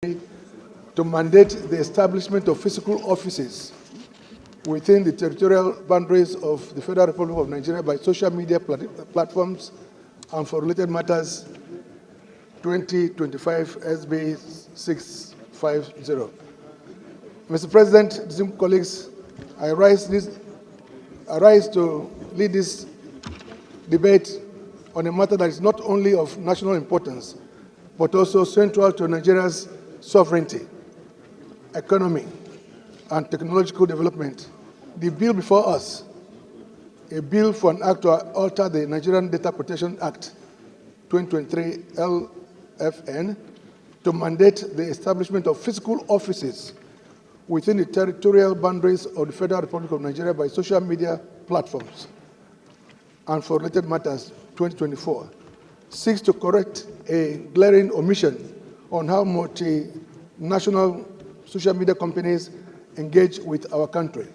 to mandate the establishment of physical offices within the territorial boundaries of the Federal Republic of Nigeria by social media platforms and for related matters 2025 SB 650. Mr. President, distinguished colleagues, I rise to lead this debate on a matter that is not only of national importance, but also central to Nigeria's sovereignty, economy, and technological development. The bill before us, a bill for an act to alter the Nigerian Data Protection Act 2023 LFN to mandate the establishment of physical offices within the territorial boundaries of the Federal Republic of Nigeria by social media platforms and for related matters 2024 seeks to correct a glaring omission on how multinational social media companies engage with our country.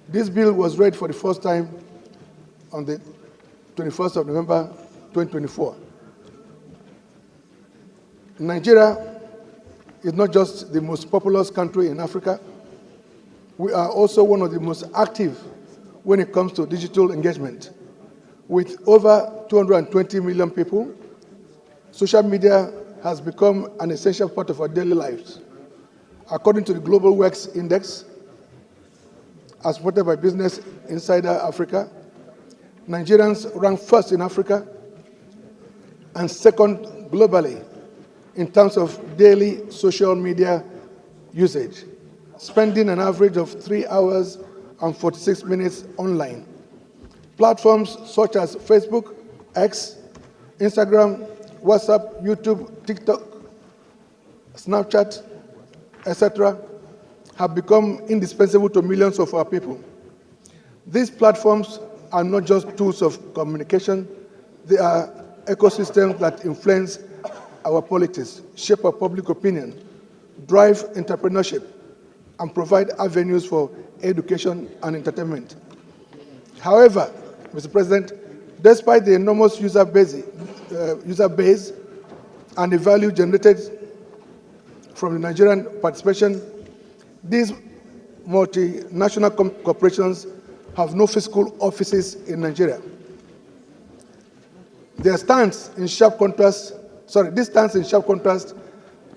This bill was read for the first time on the 21st of November 2024. Nigeria is not just the most populous country in Africa, we are also one of the most active when it comes to digital engagement. With over 220 million people, social media has become an essential part of our daily lives. According to the Global Works Index, as reported by Business Insider Africa, Nigerians rank first in Africa and second globally in terms of daily social media usage, spending an average of 3 hours and 46 minutes online. Platforms such as Facebook, X, Instagram, WhatsApp, YouTube, TikTok, Snapchat, etc., have become indispensable to millions of our people. These platforms are not just tools of communication, they are ecosystems that influence our politics, shape our public opinion, drive entrepreneurship, and provide avenues for education and entertainment. However, Mr. President, despite the enormous user base and the value generated from the Nigerian participation, these multinational corporations have no physical offices in Nigeria. This stands in sharp contrast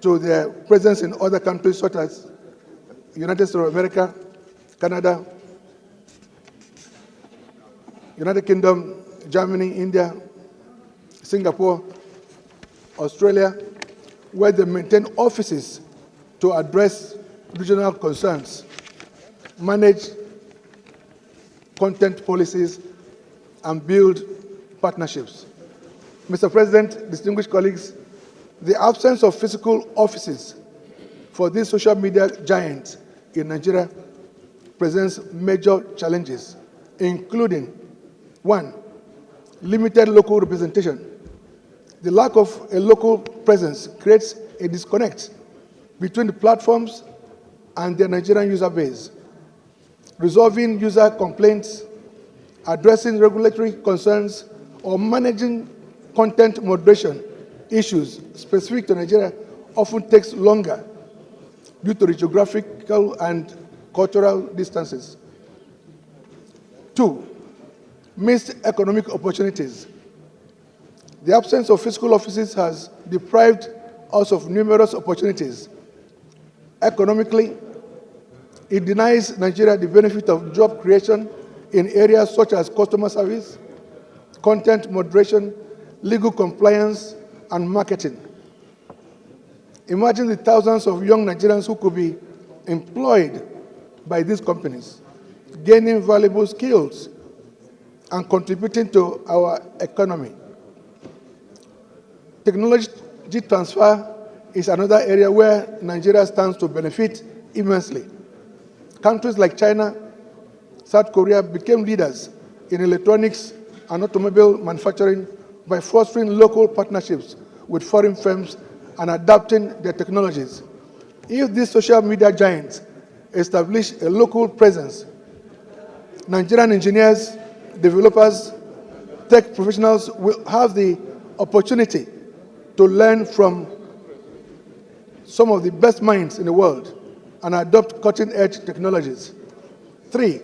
to their presence in other countries such as United States of America, Canada, United Kingdom, Germany, India, Singapore, Australia, where they maintain offices to address regional concerns, manage content policies, and build partnerships. Mr. President, distinguished colleagues, the absence of physical offices for these social media giants in Nigeria presents major challenges, including 1, limited local representation. The lack of a local presence creates a disconnect between the platforms and their Nigerian user base. Resolving user complaints, addressing regulatory concerns, or managing content moderation issues specific to Nigeria often takes longer due to the geographical and cultural distances. 2, missed economic opportunities. The absence of physical offices has deprived us of numerous opportunities. Economically, it denies Nigeria the benefit of job creation in areas such as customer service, content moderation, legal compliance, and marketing. Imagine the thousands of young Nigerians who could be employed by these companies, gaining valuable skills and contributing to our economy. Technology transfer is another area where Nigeria stands to benefit immensely. Countries like China, South Korea became leaders in electronics and automobile manufacturing by fostering local partnerships with foreign firms and adapting their technologies. If these social media giants establish a local presence, Nigerian engineers, developers, tech professionals will have the opportunity to learn from some of the best minds in the world and adopt cutting-edge technologies. 3,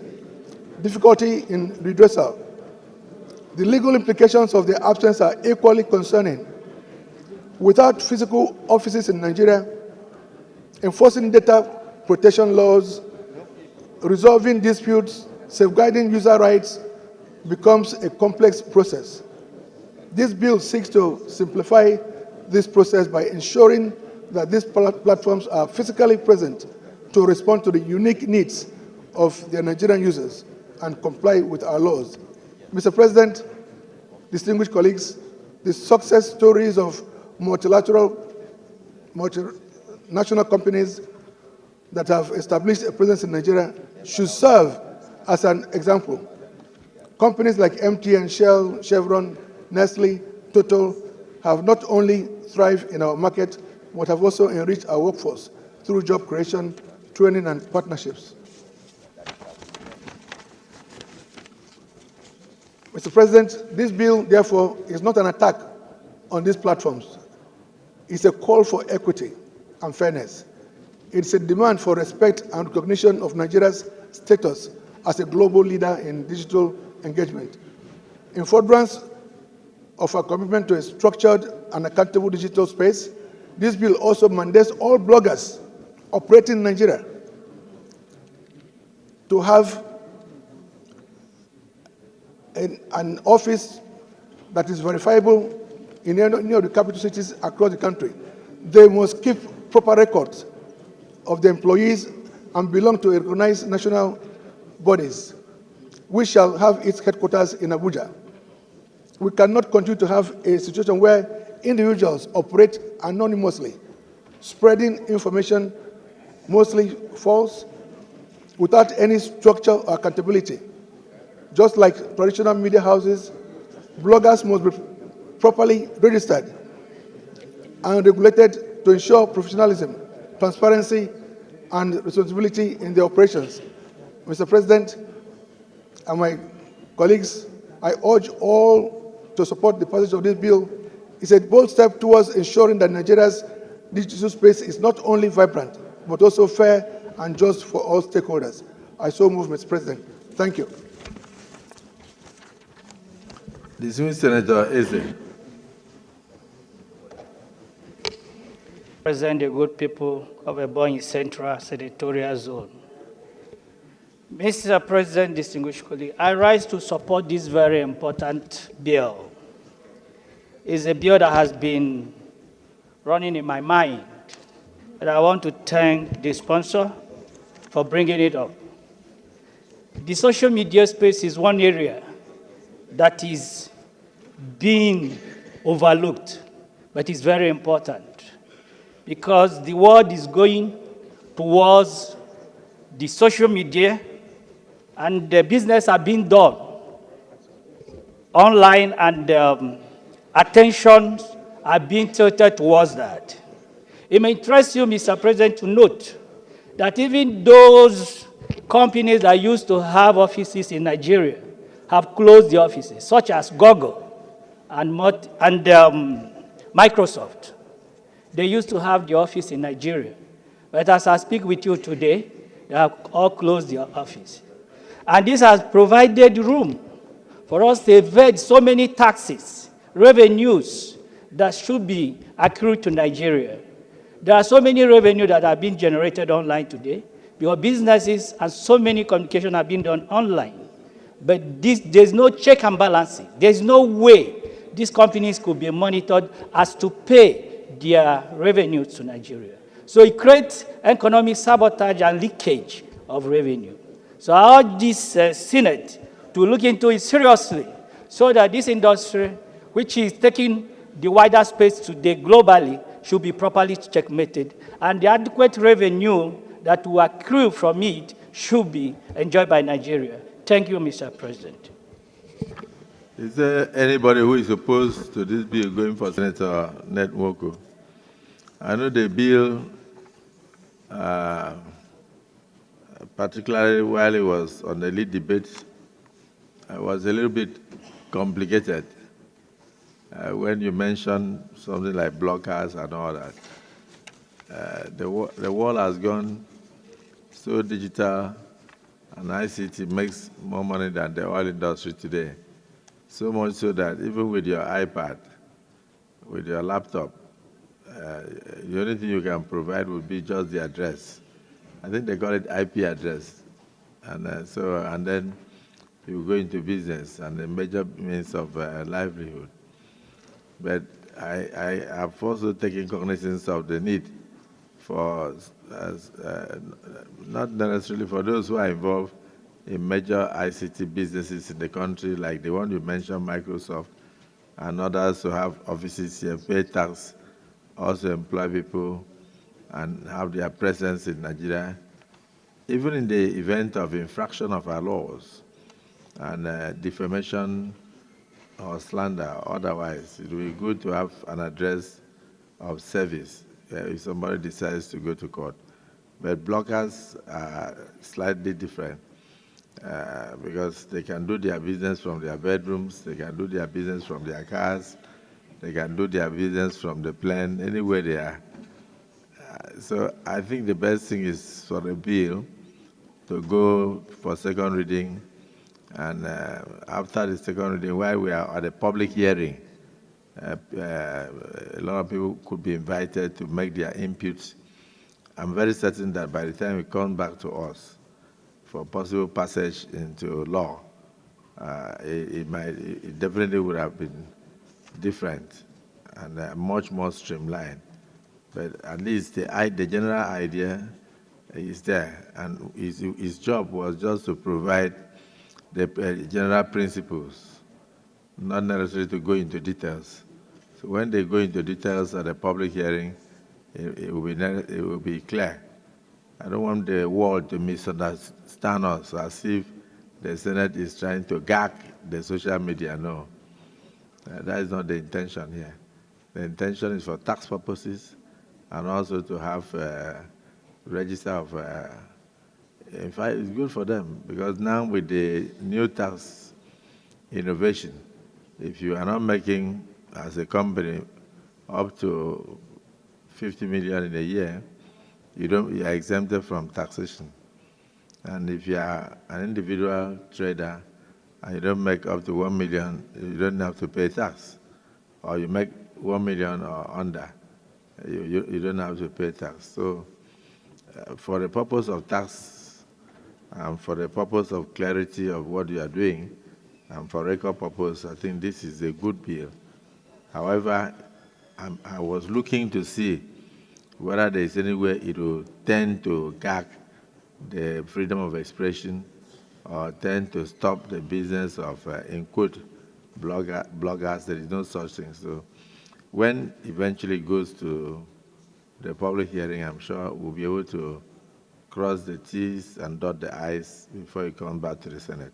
difficulty in redressal. The legal implications of their absence are equally concerning. Without physical offices in Nigeria, enforcing data protection laws, resolving disputes, safeguarding user rights becomes a complex process. This bill seeks to simplify this process by ensuring that these platforms are physically present to respond to the unique needs of their Nigerian users and comply with our laws. Mr. President, distinguished colleagues, the success stories of multinational companies that have established a presence in Nigeria should serve as an example. Companies like MTN, Shell, Chevron, Nestle, Total have not only thrived in our market, but have also enriched our workforce through job creation, training, and partnerships. Mr. President, this bill, therefore, is not an attack on these platforms. It's a call for equity and fairness. It's a demand for respect and recognition of Nigeria's status as a global leader in digital engagement. In furtherance of our commitment to a structured and accountable digital space, this bill also mandates all bloggers operating in Nigeria to have an office that is verifiable in any of the capital cities across the country. They must keep proper records of the employees and belong to recognized national bodies, which shall have its headquarters in Abuja. We cannot continue to have a situation where individuals operate anonymously, spreading information mostly false, without any structure or accountability. Just like traditional media houses, bloggers must be properly registered and regulated to ensure professionalism, transparency, and responsibility in their operations. Mr. President and my colleagues, I urge all to support the passage of this bill. It's a bold step towards ensuring that Nigeria's digital space is not only vibrant, but also fair and just for all stakeholders. I so move, Mr. President. Thank you. Dismissed Senator Eze. President, the good people of Ebonyi Central Senatorial Zone. Mr. President, distinguished colleagues, I rise to support this very important bill. It's a bill that has been running in my mind, and I want to thank the sponsor for bringing it up. The social media space is one area that is being overlooked, but it's very important because the world is going towards the social media and the business are being done online, and attention are being tilted towards that. It may interest you, Mr. President, to note that even those companies that used to have offices in Nigeria have closed the offices, such as Google and Microsoft. They used to have the office in Nigeria, but as I speak with you today, they have all closed their office. And this has provided room for us to evade so many taxes, revenues that should be accrued to Nigeria. There are so many revenue that are being generated online today because businesses and so many communications are being done online. But there's no check and balancing. There's no way these companies could be monitored as to pay their revenues to Nigeria. So it creates economic sabotage and leakage of revenue. So I urge this Senate to look into it seriously so that this industry, which is taking the wider space today globally, should be properly checkmated, and the adequate revenue that will accrue from it should be enjoyed by Nigeria. Thank you, Mr. President. Is there anybody who is opposed to this bill going for Senator Netwoko? I know the bill, particularly while it was on the lead debate, was a little bit complicated when you mentioned something like blockers and all that. the world has gone so digital, and ICT makes more money than the oil industry today. So much so that even with your iPad, with your laptop, the only thing you can provide would be just the address. I think they call it IP address. And and then you go into business and the major means of livelihood. But I have also taken cognizance of the need for, not necessarily for those who are involved in major ICT businesses in the country, like the one you mentioned, Microsoft, and others who have offices here, pay tax, also employ people, and have their presence in Nigeria. Even in the event of infraction of our laws and defamation or slander, otherwise, it will be good to have an address of service if somebody decides to go to court. But bloggers are slightly different because they can do their business from their bedrooms, they can do their business from their cars, they can do their business from the plane, anywhere they are. So I think the best thing is for a bill to go for second reading, and after the second reading, while we are at a public hearing, a lot of people could be invited to make their inputs. I'm very certain that by the time it comes back to us for possible passage into law, it definitely would have been different and much more streamlined. But at least the general idea is there, and his job was just to provide the general principles, not necessarily to go into details. So when they go into details at a public hearing, it will be clear. I don't want the world to misunderstand us as if the Senate is trying to gag the social media. No, that is not the intention here. The intention is for tax purposes and also to have a register of, in fact, it's good for them because now with the new tax innovation, if you are not making as a company up to 50 million in a year, you are exempted from taxation. And if you are an individual trader and you don't make up to 1 million, you don't have to pay tax. Or you make 1 million or under, you don't have to pay tax. So for the purpose of tax and for the purpose of clarity of what you are doing and for record purpose, I think this is a good bill. However, I was looking to see whether there is any way it will tend to gag the freedom of expression or tend to stop the business of, in quote, bloggers. There is no such thing. So when eventually it goes to the public hearing, I'm sure we'll be able to cross the T's and dot the I's before it comes back to the Senate.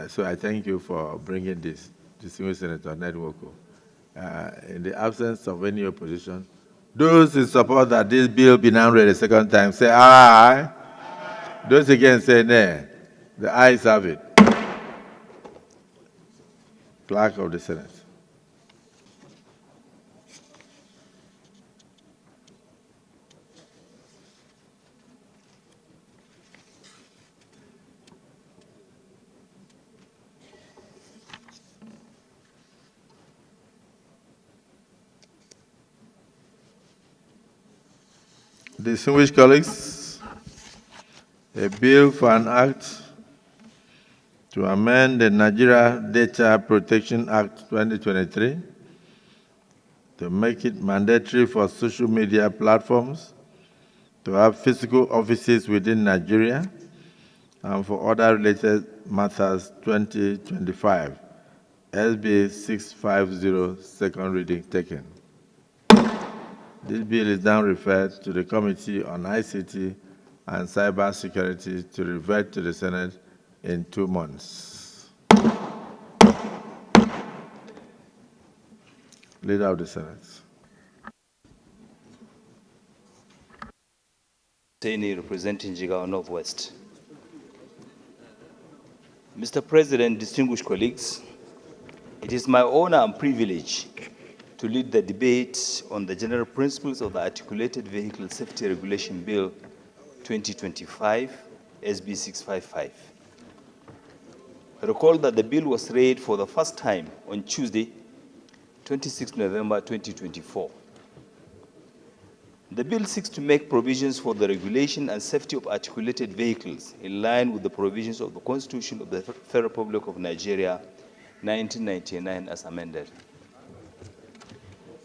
So I thank you for bringing this, distinguished Senator Nedwoko. In the absence of any opposition, those in support that this bill be now read a second time, say aye. Those against say nay. The ayes have it. Clerk of the Senate. Distinguished colleagues, a bill for an act to amend the Nigeria Data Protection Act 2023 to make it mandatory for social media platforms to have physical offices within Nigeria and for other related matters 2025, SB 650, second reading taken. This bill is now referred to the Committee on ICT and Cyber Security to revert to the Senate in 2 months. Leader of the Senate. Tani, representing Jigawa Northwest. Mr. President, distinguished colleagues, it is my honor and privilege to lead the debate on the general principles of the Articulated Vehicle Safety Regulation Bill 2025, SB 655. Recall that the bill was read for the first time on Tuesday, 26 November 2024. The bill seeks to make provisions for the regulation and safety of articulated vehicles in line with the provisions of the Constitution of the Federal Republic of Nigeria, 1999, as amended.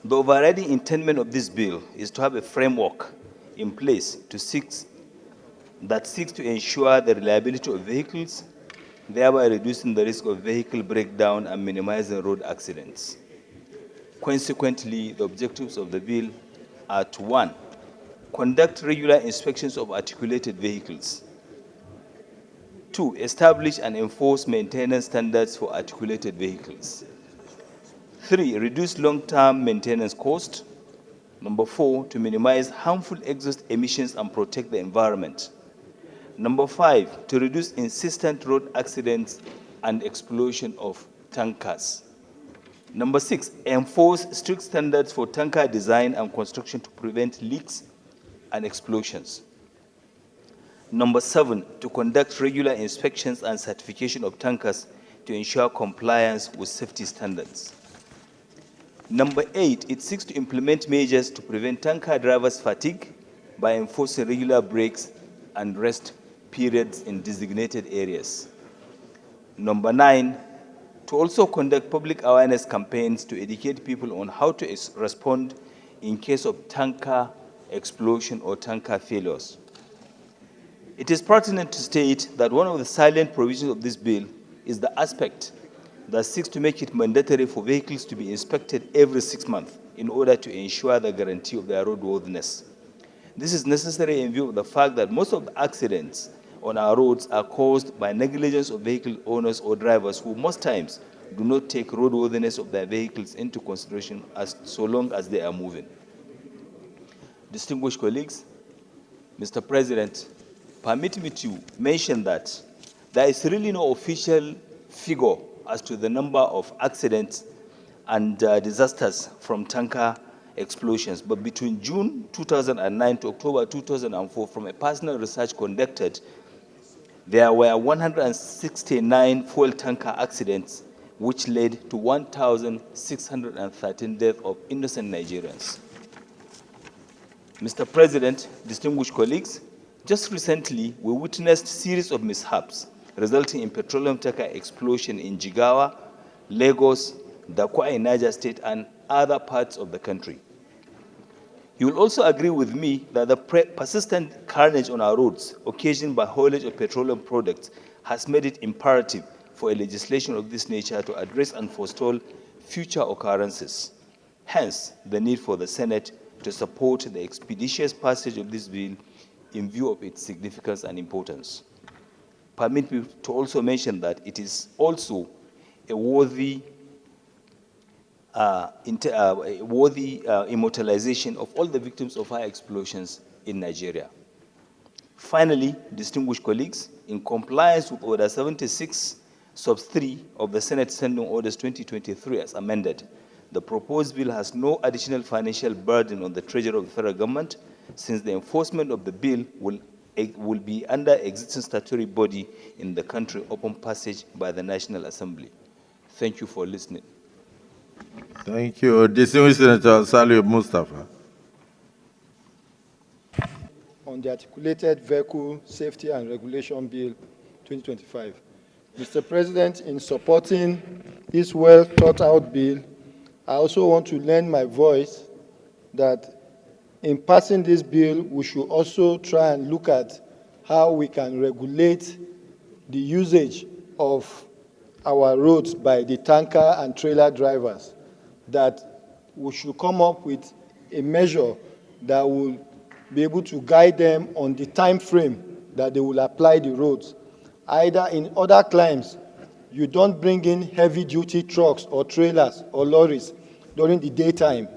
The overriding intent of this bill is to have a framework in place that seeks to ensure the reliability of vehicles, thereby reducing the risk of vehicle breakdown and minimizing road accidents. Consequently, the objectives of the bill are to: 1, conduct regular inspections of articulated vehicles. 2, establish and enforce maintenance standards for articulated vehicles. 3, reduce long-term maintenance costs. 4, to minimize harmful exhaust emissions and protect the environment. 5, to reduce insistent road accidents and explosion of tankers. 6, enforce strict standards for tanker design and construction to prevent leaks and explosions. 7, to conduct regular inspections and certification of tankers to ensure compliance with safety standards. 8, it seeks to implement measures to prevent tanker drivers' fatigue by enforcing regular breaks and rest periods in designated areas. 9, to also conduct public awareness campaigns to educate people on how to respond in case of tanker explosion or tanker failures. It is pertinent to state that one of the salient provisions of this bill is the aspect that seeks to make it mandatory for vehicles to be inspected every 6 months in order to ensure the guarantee of their roadworthiness. This is necessary in view of the fact that most of the accidents on our roads are caused by negligence of vehicle owners or drivers who most times do not take roadworthiness of their vehicles into consideration so long as they are moving. Distinguished colleagues, Mr. President, permit me to mention that there is really no official figure as to the number of accidents and disasters from tanker explosions, but between June 2009 to October 2004, from a personal research conducted, there were 169 fuel tanker accidents, which led to 1,613 deaths of innocent Nigerians. Mr. President, distinguished colleagues, just recently we witnessed a series of mishaps resulting in petroleum tanker explosion in Jigawa, Lagos, Dakwa in Niger State, and other parts of the country. You will also agree with me that the persistent carnage on our roads occasioned by haulage of petroleum products has made it imperative for a legislation of this nature to address and forestall future occurrences. Hence, the need for the Senate to support the expeditious passage of this bill in view of its significance and importance. Permit me to also mention that it is also a worthy immortalization of all the victims of fire explosions in Nigeria. Finally, distinguished colleagues, in compliance with Order 76, Sub 3 of the Senate Standing Orders 2023 as amended, the proposed bill has no additional financial burden on the Treasury of the federal government, since the enforcement of the bill will be under existing statutory body in the country upon passage by the National Assembly. Thank you for listening. Thank you. Distinguished Senator Salih Mustafa. On the Articulated Vehicle Safety and Regulation Bill 2025. Mr. President, in supporting this well-thought-out bill, I also want to lend my voice that in passing this bill, we should also try and look at how we can regulate the usage of our roads by the tanker and trailer drivers, that we should come up with a measure that will be able to guide them on the time frame that they will apply the roads. Either in other climes, you don't bring in heavy-duty trucks or trailers or lorries during the daytime.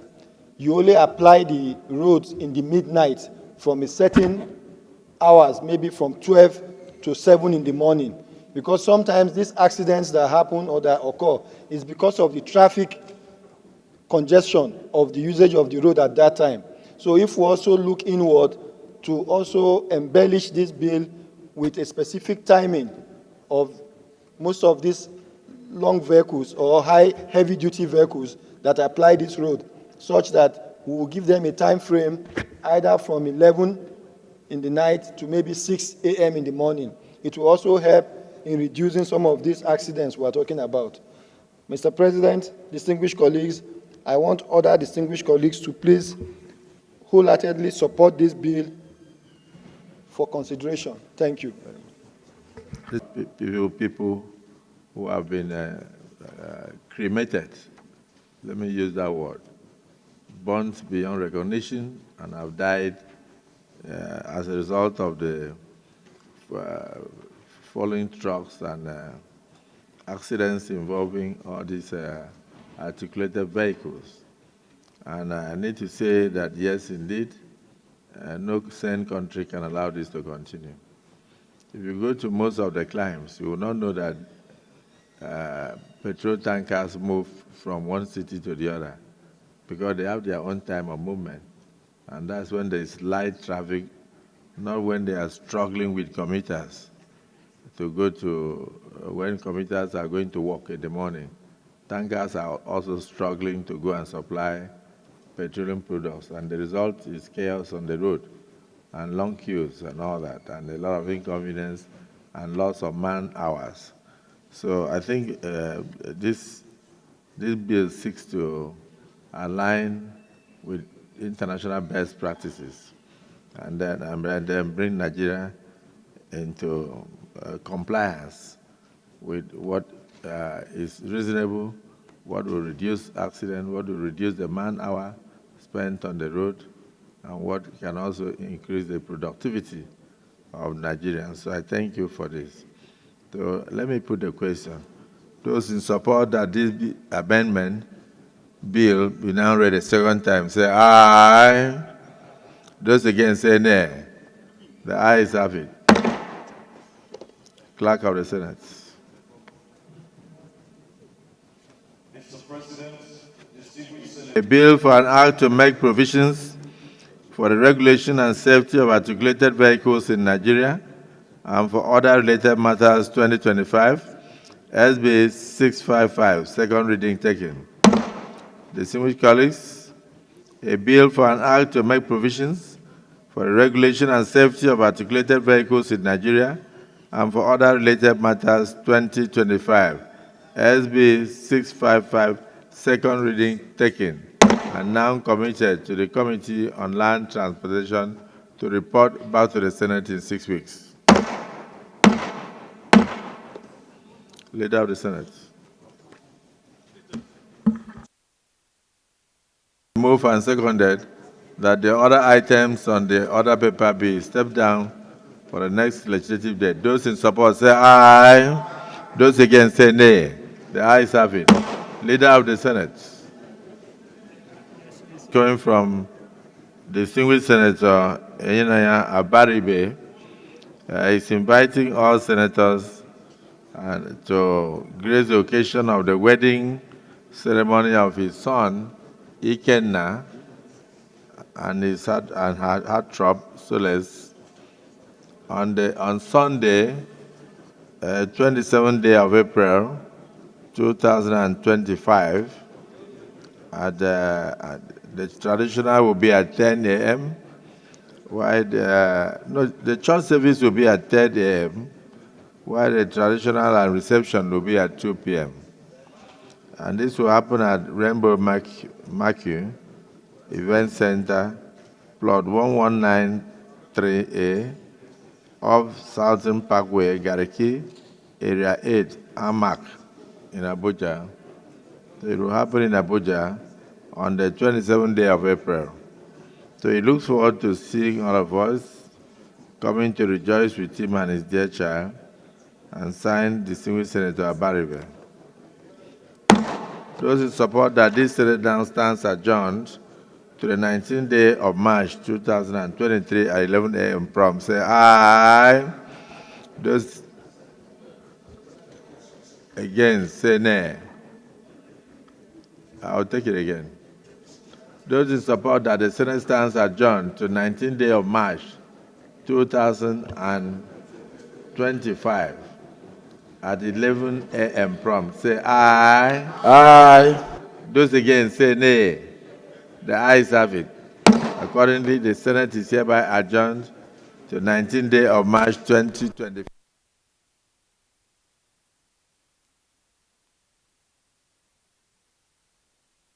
You only apply the roads in the midnight from a certain hours, maybe from 12 to 7 in the morning. Because sometimes these accidents that happen or that occur is because of the traffic congestion of the usage of the road at that time. So if we also look inward to also embellish this bill with a specific timing of most of these long vehicles or heavy-duty vehicles that apply this road, such that we will give them a time frame either from 11 in the night to maybe 6 a.m. in the morning. It will also help in reducing some of these accidents we are talking about. Mr. President, distinguished colleagues, I want other distinguished colleagues to please wholeheartedly support this bill for consideration. Thank you. These people who have been cremated, let me use that word, burnt beyond recognition and have died as a result of the falling trucks and accidents involving all these articulated vehicles. And I need to say that, yes, indeed, no sane country can allow this to continue. If you go to most of the climes, you will not know that petrol tankers move from one city to the other because they have their own time of movement. And that's when there is light traffic, not when they are struggling with commuters to go to, when commuters are going to work in the morning. Tankers are also struggling to go and supply petroleum products, and the result is chaos on the road and long queues and all that, and a lot of inconvenience and loss of man hours. So I think this bill seeks to align with international best practices and then bring Nigeria into compliance with what is reasonable, what will reduce accident, what will reduce the man hour spent on the road, and what can also increase the productivity of Nigerians. So I thank you for this. So let me put the question. Those in support that this amendment bill be now read a second time, say aye. Those against say nay. The ayes have it. Clerk of the Senate. Mr. President, distinguished Senate. A bill for an act to make provisions for the regulation and safety of articulated vehicles in Nigeria and for other related matters 2025, SB 655, second reading taken. Distinguished colleagues, a bill for an act to make provisions for the regulation and safety of articulated vehicles in Nigeria and for other related matters 2025, SB 655, second reading taken, and now committed to the Committee on Land Transportation to report back to the Senate in 6 weeks. Leader of the Senate. Moved and seconded that the other items on the other paper be stepped down for the next legislative day. Those in support say aye. Those against say nay. The ayes have it. Leader of the Senate. Coming from distinguished Senator Enyinnaya Abaribe, is inviting all senators to grace the occasion of the wedding ceremony of his son, Ikenna, and his heartthrob, Soles, on Sunday, 27th day of April, 2025, the traditional will be at 10 a.m., while the church service will be at 10 a.m., while the traditional and reception will be at 2 p.m. And this will happen at Rainbow Mercury Event Center, plot 1193A, off Southern Parkway, Gariki, Area 8, Amak, in Abuja. So it will happen in Abuja on the 27th day of April. So he looks forward to seeing all of us, coming to rejoice with him and his dear child, and signed distinguished Senator Abaribe. Those in support that this Senate now stands adjourned to the 19th day of March 2023 at 11 a.m. prompt, say aye. Those against say nay. I'll take it again. Those in support that the Senate stands adjourned to 19th day of March 2025 at 11 a.m. prompt, say aye. Aye. Those against, say nay. The ayes have it. Accordingly, the Senate is hereby adjourned to 19th day of March 2025.